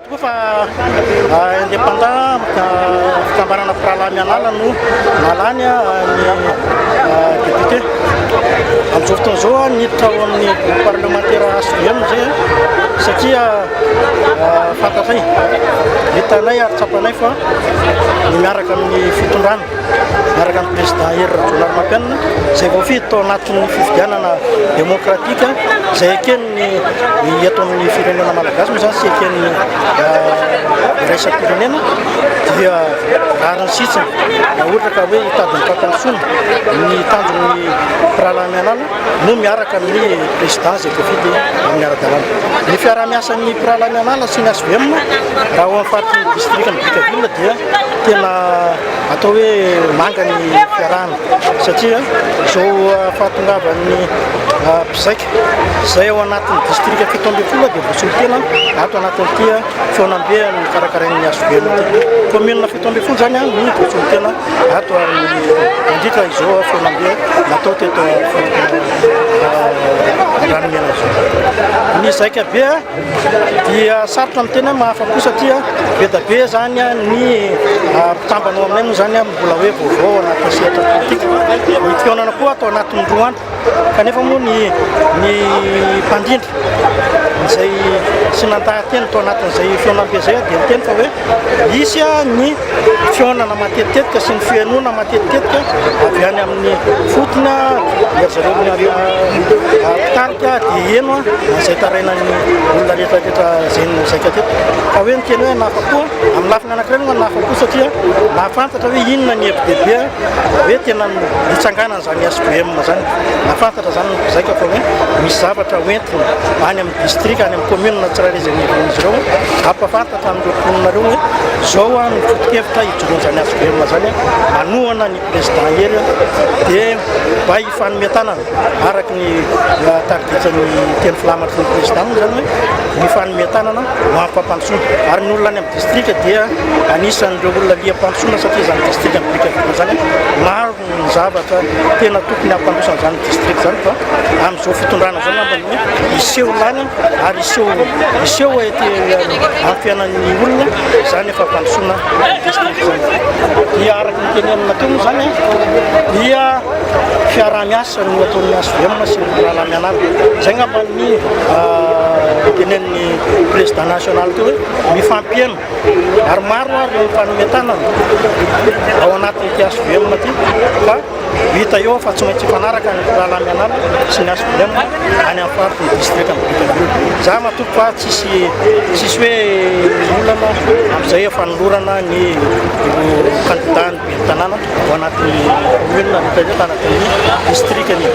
tokoa fa indépendant fikambanana pirahalaminanala no nalany ny député amin'izao fotoana zao niditra ao amin'ny groupe parlementaire SVM zay satria fantatray hitanay ary tsapanay fa ny miaraka amin'ny fitondrana miaraka amin'ny président Hery Rajaonarimampianina zay voafidy tao anatin'ny fifidianana démocratique zay eken'ny eto amin'ny firenena malagasy moa zany sy eken'ny raisam-pirenena dia arany sitsiny na ohatra ka hoe hitadiny fampandrosoana ny tanjon'ny pirahalaminanala no miaraka amin'ny président zay voafidy amin'ny ara-dalàna. Ny fiarah-miasan'ny pirahalaminanala sy ny SVM raha ao amin'ny faritry districtny Brickaville dia tena atao hoe manga ny fiarahana satria zao fahatongavan'ny mpizaika zay ao anatin'ny district 17 dia voasolo tena ato anatin'ity feonambe ny karakarain'ny SVM ty commune 17 zany ny voasolo tena ato indrika izao feonambe natao teto ranomena zao. Ny zaika be dia sarotra amin'ny tena mahafapo satria be da be zany ny mpitambana ao aminay moa zany mbola hoe vaovao anatin'ny sehatra politika ny fionana koa atao anatin'ny roa andro kanefa moa ny mpandindry zay sy nantahateny tao anatin'izay fionambe zay dia miteny fa hoe misy ny fionana matetitetika sy ny fihainoana matetitetika avy any amin'ny fotona zareo pitarika dia eno zay tarainany olona rehetrarehetra zay zaika teto ka hoe niteny hoe nahafapo amin'ny lafiny anankiray moa nahafapo satria nahafantatra hoe inona ny FDB hoe tena nitsanganana zany SVM zany nahafantatra zany zaika fa hoe misy zavatra hoentina any amin'ny district any amin'ny commune na tsirairizany izy ireo ampafantatra amin'ireo mponinareo hoe zao ny foto-kevitra hijoroany zany SVM zany manohana ny président Hery dia mba hifanometanana araky ny tarigetsan'ny teny filamatry ny président moa zany hoe ny fanometanana ho ampampandosoana ary ny olona any amin'ny district dia anisan'ireo olona liam-pandrosoana satria zany district amin'ny Brickaville zany maro ny zavatra tena tokony ampandrosana zany district zany fa amin'izao fitondrana zao nambany hoe iseho lany ary iseho ety amin'ny fiainan'ny olona zany efa ampandrosoana district zany dia araky ny teny amina teo moa zany dia fiarah-miasa no ataon'ny SVM sy ny pirahalaminanala zay ngambany tenen'ny président national teo hoe mifampiena ary maro ary mifanometanana ao anatin'ity SVM ty fa hita eo fa tsy maintsy fanaraka ny pirahalaminanala sy ny SVM any amin'ny faritry district amin'ny Brickaville za matoky fa tsisy hoe olana amin'izay fanolorana ny candidat ny tanàna ao anatin'ny commune rehetrarehetra anatin'ny district ny